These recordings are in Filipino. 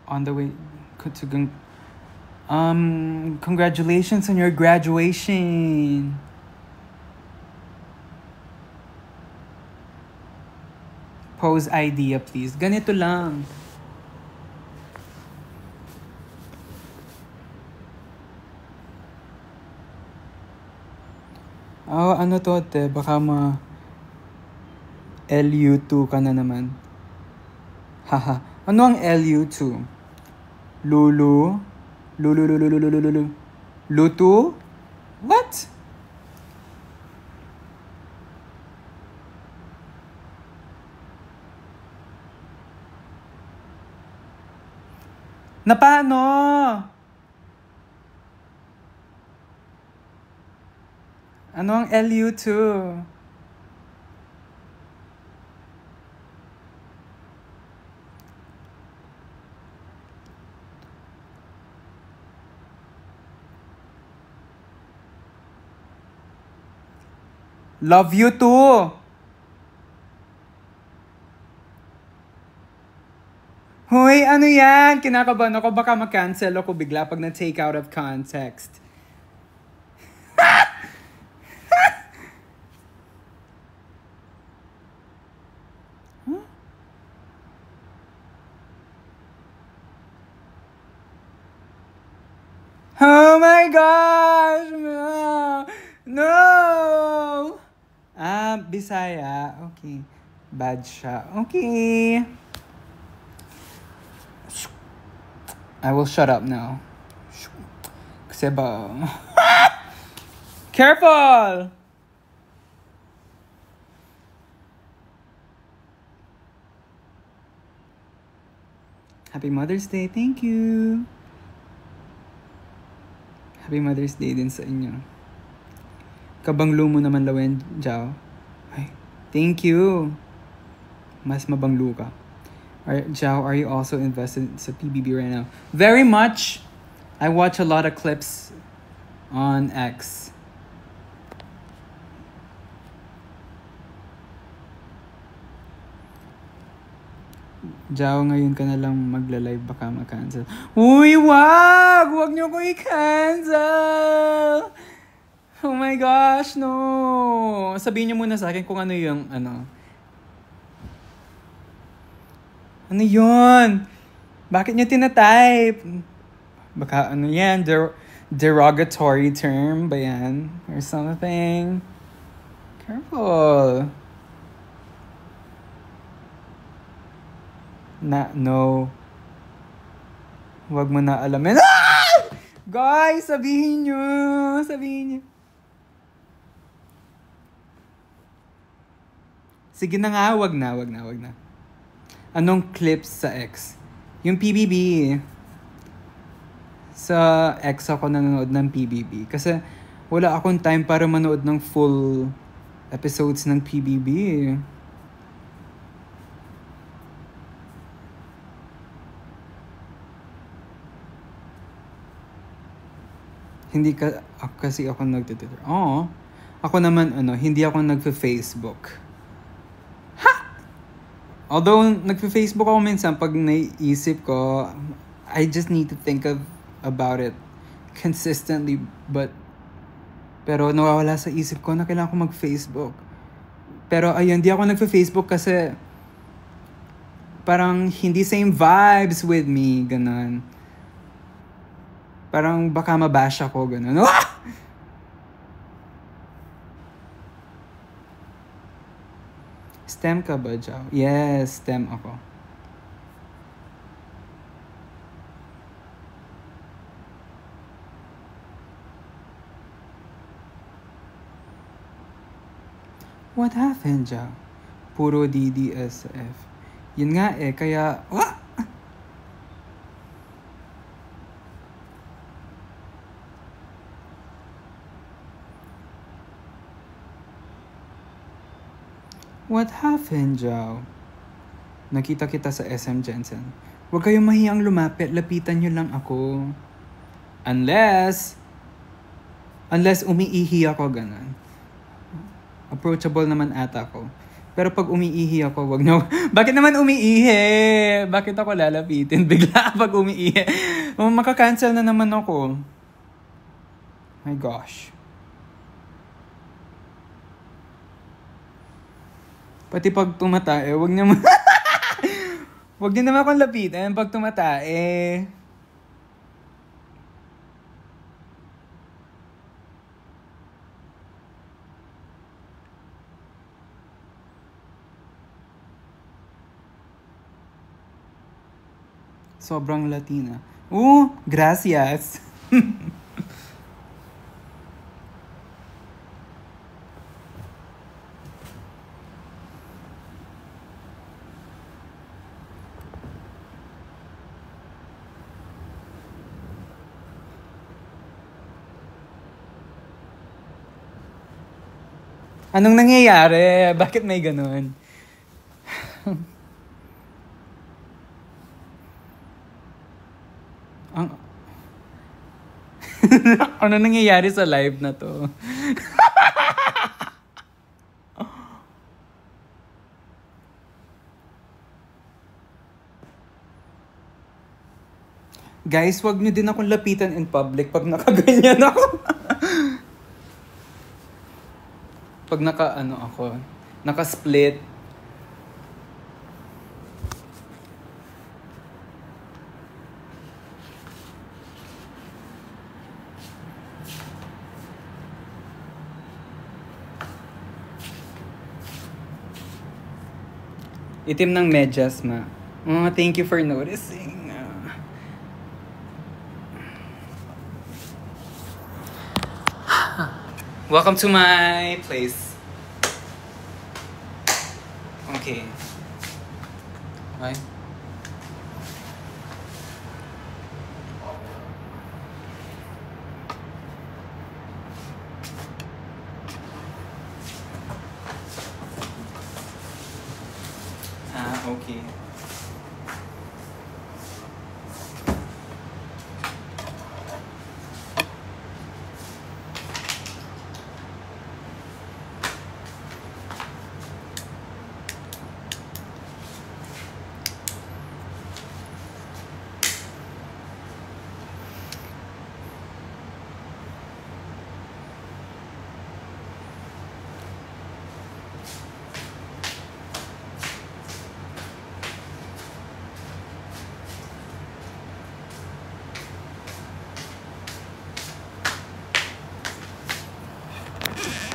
on the way to congratulations on your graduation. Pose idea, please. Ganito lang. Oh, ano to, te? Baka LU2 ka na naman. Haha. Ano ang LU2? Lulu? Lulu? Lutu? What? Na paano? Ano ang LU2? Love you too! Hoy, ano yan? Kinakabahan ako. Baka ma-cancel ako bigla pag na-take out of context. Huh? Oh my gosh! No! Bisaya. Okay. Bad siya. Okay. I will shut up now. Kasi ba... Careful! Happy Mother's Day. Thank you. Happy Mother's Day din sa inyo. Kabanglo mo naman, Lawen, Jao. Ay, thank you. Mas mabanglo ka. Jao, are you also invested sa PBB right now? Very much. I watch a lot of clips on X. Jao, ngayon ka na lang magla-live, baka ma-cancel. Uy, wag! Wag niyo ko i-cancel! Oh my gosh, no! Sabihin niyo muna sa akin kung ano yung, ano. Ano yun? Bakit niyo tinatype? Baka ano yan? Derogatory term ba yan? Or something? Careful. No. Huwag mo na alamin. Ah! Guys, sabihin niyo. Sige na nga, wag na. Anong clips sa X? Yung PBB. Sa X ako nanonood ng PBB. Kasi wala akong time para manood ng full episodes ng PBB. Hindi kasi ako nagtitwitter. Oo. Ako naman, hindi ako nagfe-Facebook. Although, nagpe-Facebook ako minsan pag naiisip ko, I just need to think about it consistently. Pero nawawala sa isip ko na kailangan ko mag-Facebook. Pero ayun, di ako nagpe-Facebook kasi parang hindi same vibes with me, ganun. Parang baka mabash ako, ganun. Ah! STEM ka ba, Jao? Yes, STEM ako. What happened, Jao? Puro DDSF. Yun nga kaya... Ah! What happened, Jao? Nakita kita sa SM Jensen. Huwag kayong mahiyang lumapit. Lapitan nyo lang ako. Unless umiihi ako, ganun. Approachable naman ata ako. Pero pag umiihi ako, wag na. Bakit naman umiihi? Bakit ako lalapitin bigla pag umiihi? Makakancel na naman ako. My gosh. Pati pag tumatae, wag naman. Wag din naman akong lapitin pag tumatae. Sobrang Latina. Gracias. Anong nangyayari? Bakit may ganun? Ano nangyayari sa live na to? Guys, wag niyo din akong lapitan in public pag nakaganyan ako. Pag naka-split. Itim ng medyas, ma. Thank you for noticing. Welcome to my place. Okay. Okay. Okay.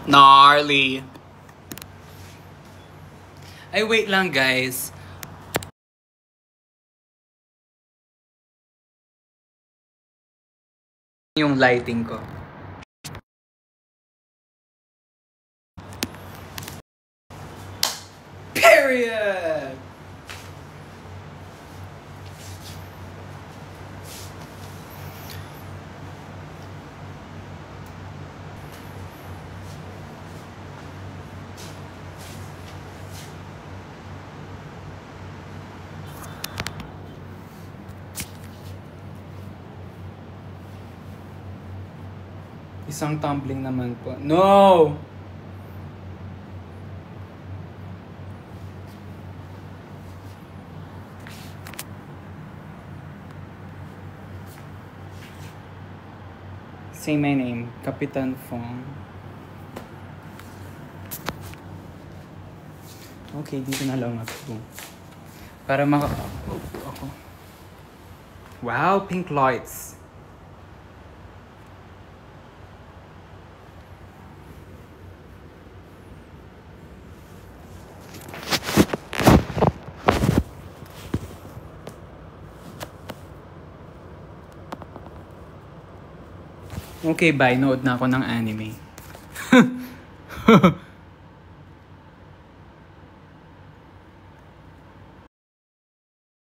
Gnarly. Ay, wait lang, guys. Yung lighting ko. Period! Isang tumbling naman po. No! Say my name, Kapitan Fong. Okay, dito na lang ako. Para ako. Wow, pink lights. Okay, bye. Nood na ako ng anime.